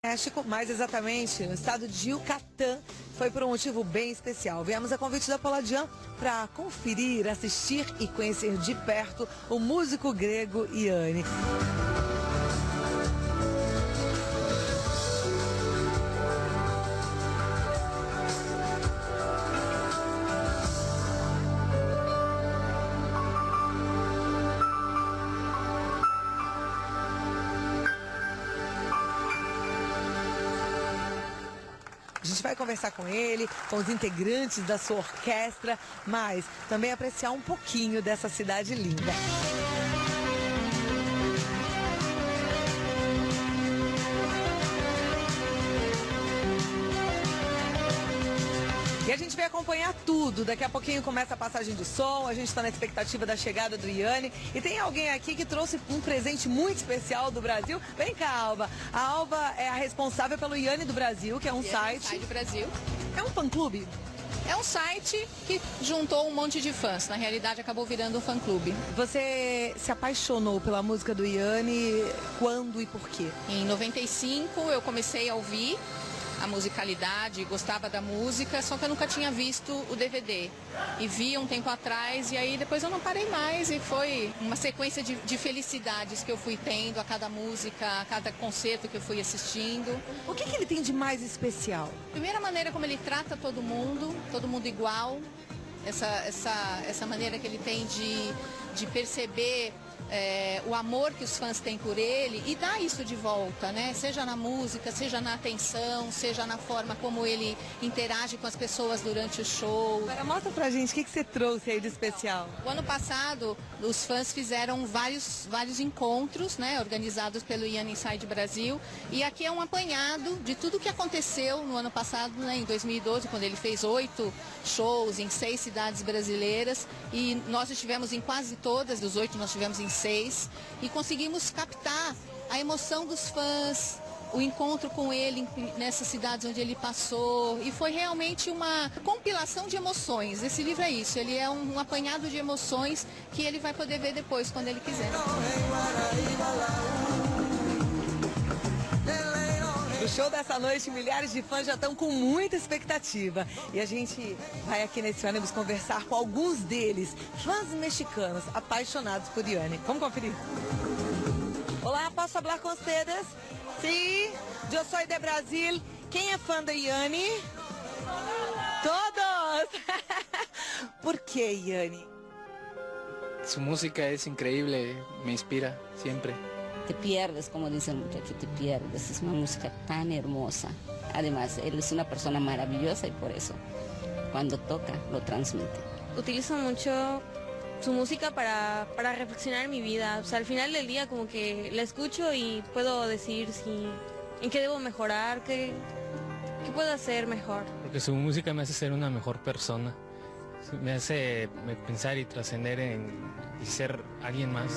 México, mais exatamente no estado de Yucatán. Foi por um motivo bem especial. Viemos a convite da Pela para conferir, assistir e conhecer de perto o músico grego Yanni. A gente vai conversar com ele, com os integrantes da sua orquestra, mas também apreciar um pouquinho dessa cidade linda. E a gente vai acompanhar tudo. Daqui a pouquinho começa a passagem de som, a gente está na expectativa da chegada do Yanni. E tem alguém aqui que trouxe um presente muito especial do Brasil. Vem cá, Alba. A Alba é a responsável pelo Yanni do Brasil, que é um site. Do Brasil. É um fã-clube? É um site que juntou um monte de fãs. Na realidade, acabou virando um fã-clube. Você se apaixonou pela música do Yanni quando e por quê? Em 95, eu comecei a ouvir a musicalidade, gostava da música, só que eu nunca tinha visto o DVD. E vi um tempo atrás e aí depois eu não parei mais e foi uma sequência de felicidades que eu fui tendo a cada música, a cada concerto que eu fui assistindo. O que ele tem de mais especial? Primeira maneira como ele trata todo mundo igual. Essa maneira que ele tem de perceber o amor que os fãs têm por ele e dá isso de volta, né? Seja na música, seja na atenção, seja na forma como ele interage com as pessoas durante o show. Agora mostra pra gente o que você trouxe aí de especial. O ano passado, os fãs fizeram vários encontros, né? Organizados pelo Yanninside Brasil. E aqui é um apanhado de tudo que aconteceu no ano passado, né? Em 2012, quando ele fez 8 shows em 6 cidades brasileiras. E nós estivemos em quase todas, dos 8 nós estivemos em 6 e conseguimos captar a emoção dos fãs, o encontro com ele nessas cidades onde ele passou e foi realmente uma compilação de emoções. Esse livro é isso, ele é um apanhado de emoções que ele vai poder ver depois, quando ele quiser. No show dessa noite, milhares de fãs já estão com muita expectativa. E a gente vai aqui nesse ônibus conversar com alguns deles, fãs mexicanos apaixonados por Yanni. Vamos conferir. Olá, posso falar com vocês? Sim, eu sou de Brasil. Quem é fã de Yanni? Todos! Por que Yanni? Su música es increíble, me inspira siempre. Te pierdes, como dice el muchacho, te pierdes. Es una música tan hermosa. Además, él es una persona maravillosa y por eso, cuando toca, lo transmite. Utilizo mucho su música para reflexionar en mi vida. O sea, al final del día como que la escucho y puedo decir en qué debo mejorar, qué puedo hacer mejor. Porque su música me hace ser una mejor persona. Me hace pensar y trascender y ser alguien más.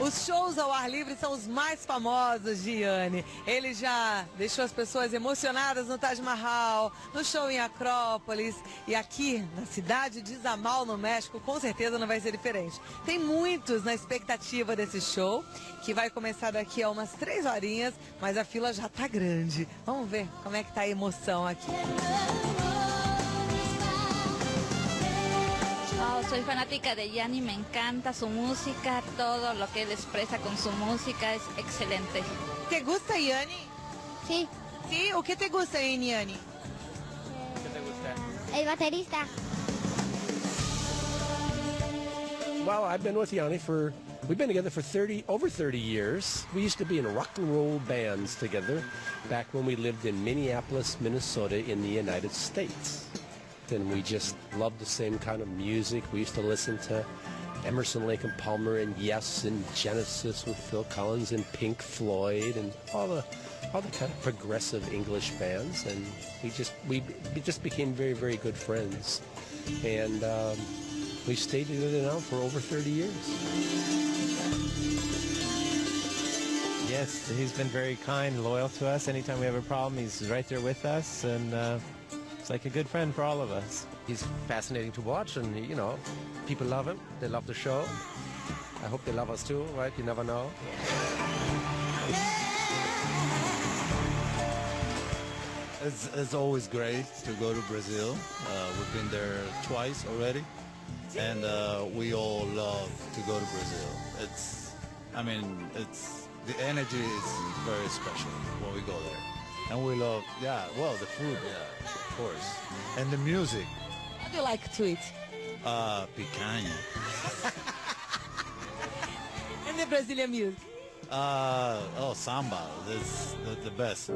Os shows ao ar livre são os mais famosos de Yanni. Ele já deixou as pessoas emocionadas no Taj Mahal, no show em Acrópolis e aqui na cidade de Izamal, no México, com certeza não vai ser diferente. Tem muitos na expectativa desse show, que vai começar daqui a umas 3 horinhas, mas a fila já tá grande. Vamos ver como é que tá a emoção aqui. Soy fanática de Yanni, me encanta su música, todo lo que él expresa con su música es excelente. ¿Te gusta Yanni? Sí. Sí, ¿o qué te gusta en Yanni? ¿Qué te gusta? El baterista. Well, I've been with Yanni we've been together for over 30 years. We used to be in rock and roll bands together back when we lived in Minneapolis, Minnesota in the United States. And we just loved the same kind of music. We used to listen to Emerson, Lake and Palmer and Yes and Genesis with Phil Collins and Pink Floyd and all the kind of progressive English bands. And we just became very, very good friends. And we've stayed together now for over 30 years. Yes, he's been very kind, loyal to us. Anytime we have a problem, he's right there with us, and it's like a good friend for all of us. He's fascinating to watch, and you know, people love him. They love the show. I hope they love us too, right? You never know. It's always great to go to Brazil. We've been there twice already, and we all love to go to Brazil. The energy is very special when we go there, and we love, the food, of course, and the music. What do you like to eat? Picanha. And the Brazilian music? Samba. That's the best.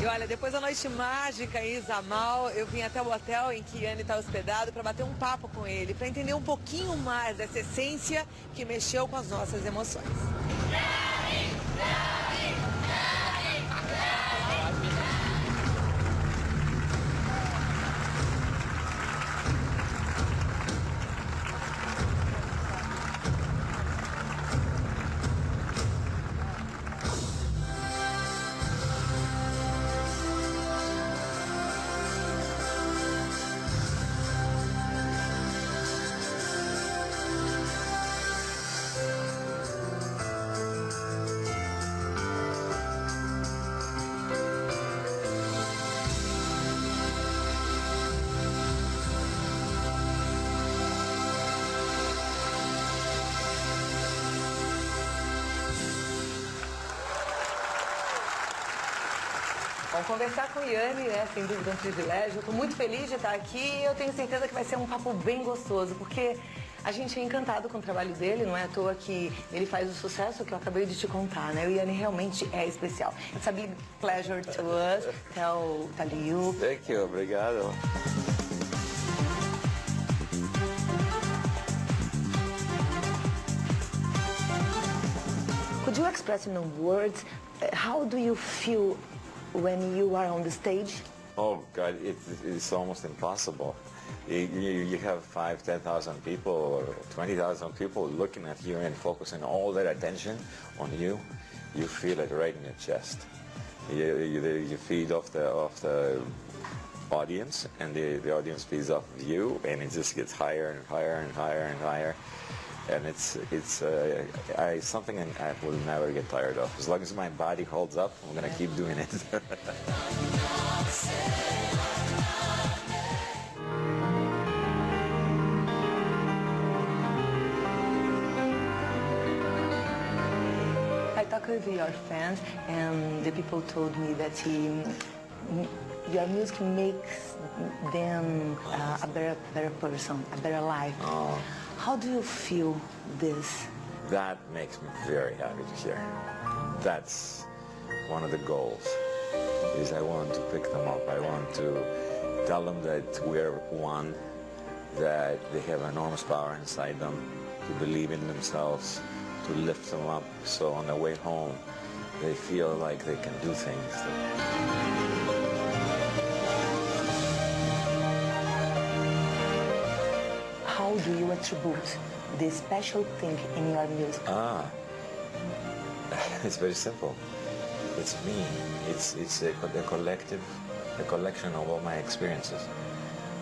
E olha, depois da noite mágica em Izamal, eu vim até o hotel em que Yanni está hospedado para bater um papo com ele, para entender um pouquinho mais dessa essência que mexeu com as nossas emoções. Vamos conversar com o Yanni, né? Sem dúvida, um privilégio. Eu estou muito feliz de estar aqui e eu tenho certeza que vai ser um papo bem gostoso, porque a gente é encantado com o trabalho dele, não é à toa que ele faz o sucesso que eu acabei de te contar, né? O Yanni realmente é especial. It's a big pleasure to us. Tell you. Thank you, obrigado. Could you express in words how do you feel when you are on the stage? Oh God, it's almost impossible. You have 5,000, 10,000 people or 20,000 people looking at you and focusing all their attention on you. You feel it right in your chest. You feed off the audience, and the audience feeds off of you, and it just gets higher and higher and higher and higher. And it's something I will never get tired of. As long as my body holds up, I'm gonna keep doing it. I talked with your fans, and the people told me that your music makes them a better person, a better life. Oh. How do you feel this? That makes me very happy to hear. That's one of the goals, is I want to pick them up. I want to tell them that we're one, that they have enormous power inside them, to believe in themselves, to lift them up, so on their way home, they feel like they can do things. How do you attribute this special thing in your music? It's very simple. It's me. It's a collection of all my experiences.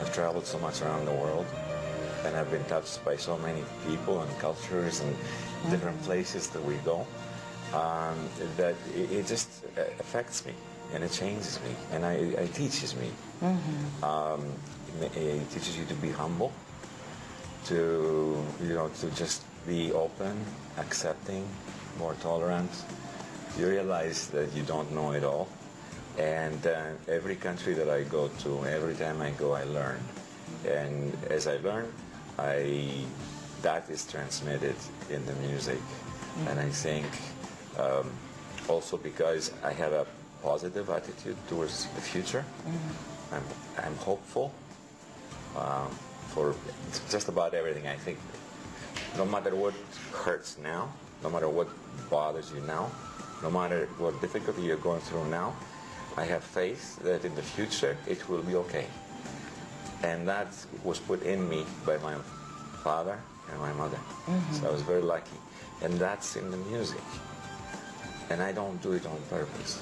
I've traveled so much around the world, and I've been touched by so many people and cultures and different places that we go, that it just affects me, and it changes me, and it teaches me. It teaches you to be humble, to just be open, accepting, more tolerant. You realize that you don't know it all, and every country that I go to, every time I go, I learn, and as I learn, that is transmitted in the music, and I think also because I have a positive attitude towards the future. I'm hopeful for just about everything. I think no matter what hurts now, no matter what bothers you now, no matter what difficulty you're going through now, I have faith that in the future it will be okay. And that was put in me by my father and my mother. So I was very lucky. And that's in the music. And I don't do it on purpose.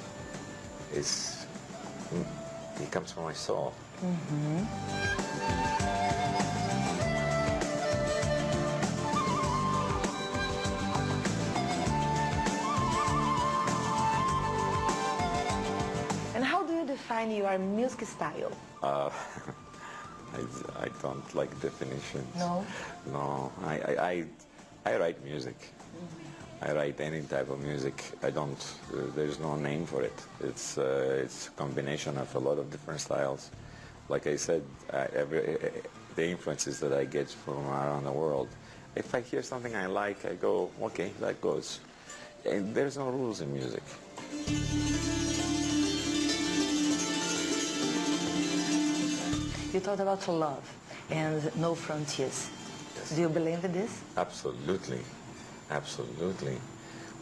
It comes from my soul. And how do you define your music style? I don't like definitions. No? No, I write music. I write any type of music. I don't, there's no name for it. It's a combination of a lot of different styles. Like I said, the influences that I get from around the world. If I hear something I like, I go, okay, that goes. And there's no rules in music. You talked about love and no frontiers. Yes. Do you believe in this? Absolutely, absolutely.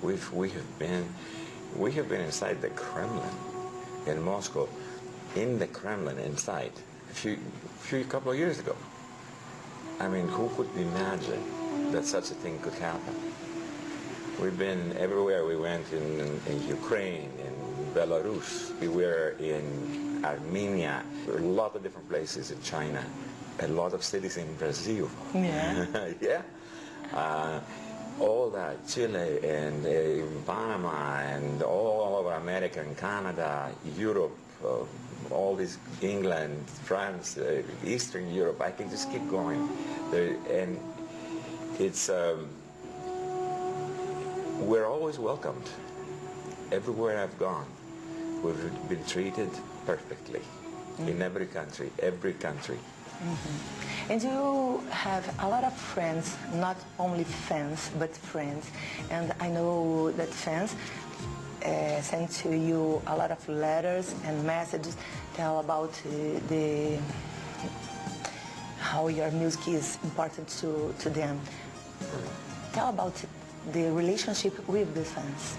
We have been inside the Kremlin in Moscow, in the Kremlin inside a couple of years ago. I mean, who could imagine that such a thing could happen? We've been everywhere. We went in Ukraine, in Belarus. We were in Armenia, a lot of different places in China, a lot of cities in Brazil. Yeah. Yeah. All that, Chile and Panama and all over America and Canada, Europe, all this, England, France, Eastern Europe. I can just keep going. And it's, we're always welcomed. Everywhere I've gone, we've been treated perfectly in every country, And you have a lot of friends, not only fans, but friends. And I know that fans send to you a lot of letters and messages, tell about how your music is important to them. Tell about the relationship with the fans.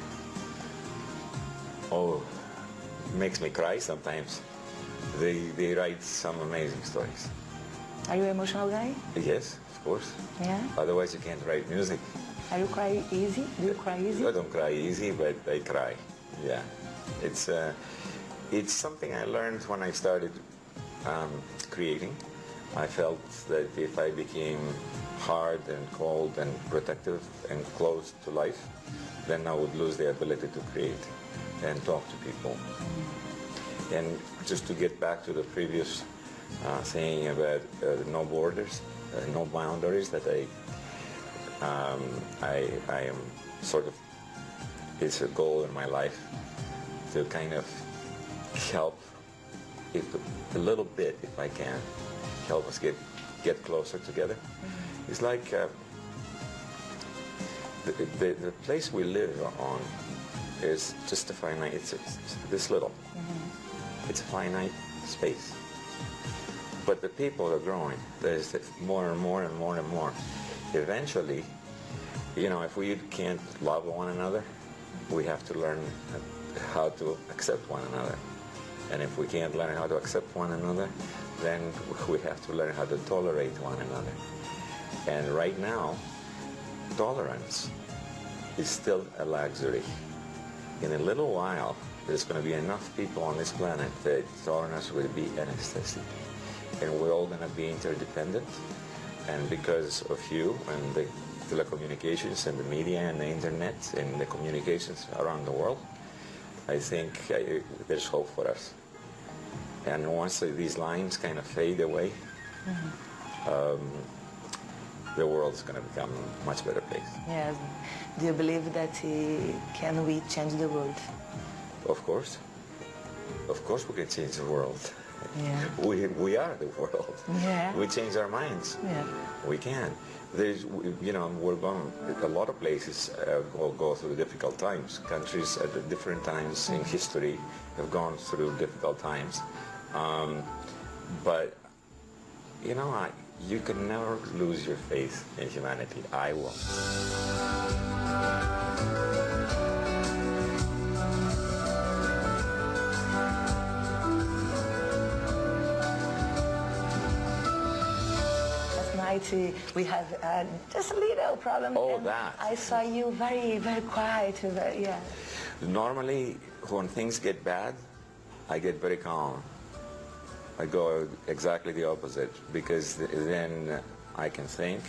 Oh, it makes me cry sometimes. They write some amazing stories. Are you an emotional guy? Yes, of course. Yeah? Otherwise you can't write music. Are you cry easy? Do you cry easy? I don't cry easy, but I cry. Yeah. It's something I learned when I started creating. I felt that if I became hard and cold and protective and close to life, then I would lose the ability to create and talk to people. And just to get back to the previous saying about no borders, no boundaries, that I am sort of, it's a goal in my life to kind of help, if a little bit, if I can, help us get closer together. It's like the place we live on is just a finite, it's this little. It's a finite space. But the people are growing. There's more and more and more and more. Eventually, you know, if we can't love one another, we have to learn how to accept one another. And if we can't learn how to accept one another, then we have to learn how to tolerate one another. And right now, tolerance is still a luxury. In a little while, there's going to be enough people on this planet that tolerance will be a necessity. And we're all going to be interdependent. And because of you and the telecommunications and the media and the internet and the communications around the world, I think there's hope for us. And once these lines kind of fade away, the world's going to become a much better place. Yes. Do you believe that can we change the world? Of course. Of course we can change the world. Yeah. We are the world. Yeah. We change our minds. Yeah. We can. there's, you know, we're going, a lot of places go through difficult times. Countries at different times in history have gone through difficult times. But, you know, you can never lose your faith in humanity. I won't. We have just a little problem. Oh, that. I saw you very, very quiet. Yeah. Normally, when things get bad, I get very calm. I go exactly the opposite, because then I can think,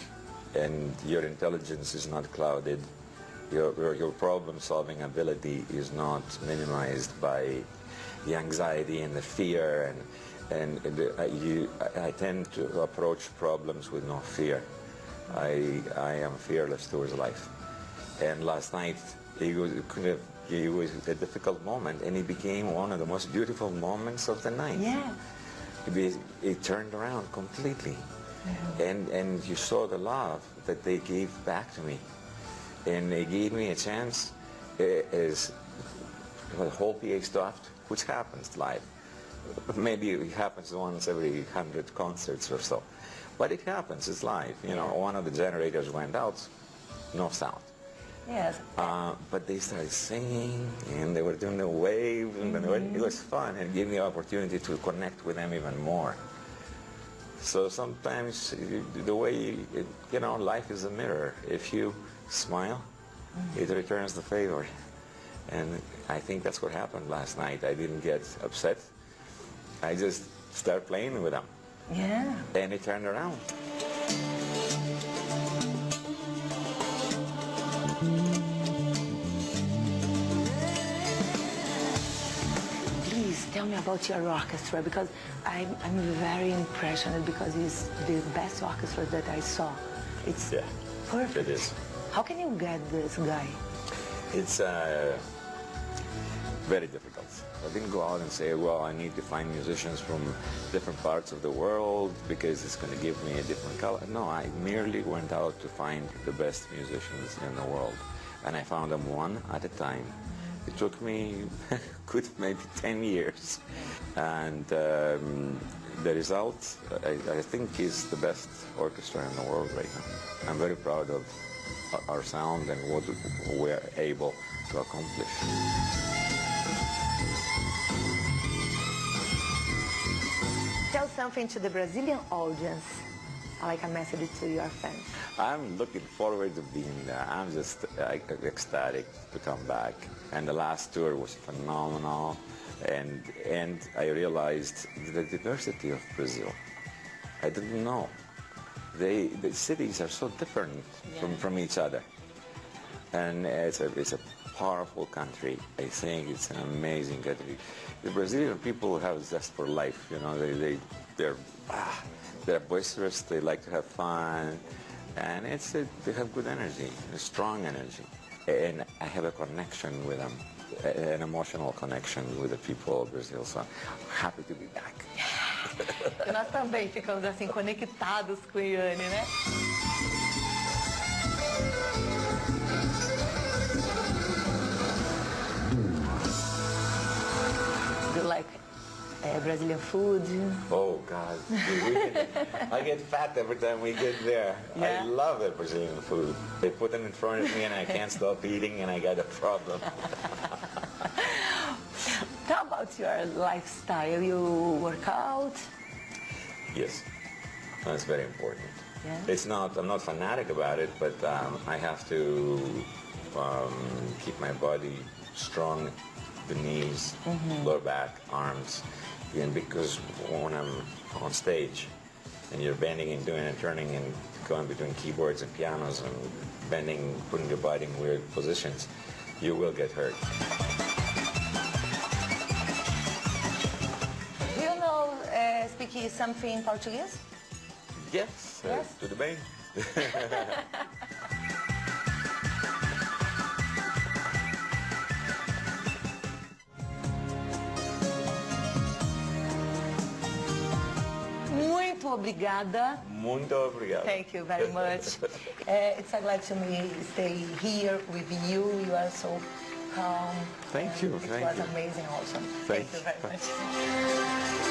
and your intelligence is not clouded. Your problem-solving ability is not minimized by the anxiety and the fear, and I tend to approach problems with no fear. I am fearless towards life. And last night, it was a difficult moment, and it became one of the most beautiful moments of the night. Yeah. It turned around completely. And you saw the love that they gave back to me. And they gave me a chance as a whole PA stuffed, which happens live. Maybe it happens once every 100 concerts or so. But it happens, it's live. You know, one of the generators went out, no sound. Yes. But they started singing, and they were doing the wave, and it was fun, and gave me the opportunity to connect with them even more. So sometimes the way, you know, life is a mirror. If you smile, it returns the favor. And I think that's what happened last night. I didn't get upset. I just started playing with them. Yeah. And it turned around. Please tell me about your orchestra, because I'm very impressed because it's the best orchestra that I saw. It's perfect. It is. How can you get this guy? It's very difficult. I didn't go out and say, well, I need to find musicians from different parts of the world because it's going to give me a different color. No, I merely went out to find the best musicians in the world. And I found them one at a time. It took me good maybe 10 years. And the result, I think, is the best orchestra in the world right now. I'm very proud of our sound and what we're able to accomplish. Tell something to the Brazilian audience, like a message to your fans. I'm looking forward to being there. I'm just ecstatic to come back. And the last tour was phenomenal. And I realized the diversity of Brazil. I didn't know. The cities are so different from each other. And it's a powerful country. I think it's an amazing country. The Brazilian people have a zest for life. You know, they're boisterous. They like to have fun, and they have good energy, a strong energy. And I have a connection with them, an emotional connection with the people of Brazil. So I'm happy to be back. E nós também ficamos assim conectados com o Yanni, né? Do you like Brazilian food? Oh God, I get fat every time we get there. Yeah? I love the Brazilian food. They put them in front of me and I can't stop eating and I got a problem. Tell about your lifestyle. You work out? Yes, that's very important. Yeah? It's not, I'm not fanatic about it, but I have to keep my body strong, the knees, lower back, arms. And because when I'm on stage and you're bending and doing and turning and going between keyboards and pianos and bending, putting your body in weird positions, you will get hurt. Do you know speak something Portuguese? Yes, Yes. tudo bem? Muito obrigada. Muito obrigado. Thank you very much. It's a glad to me stay here with you. You are so calm. Thank you. It was amazing also. Thank you very much.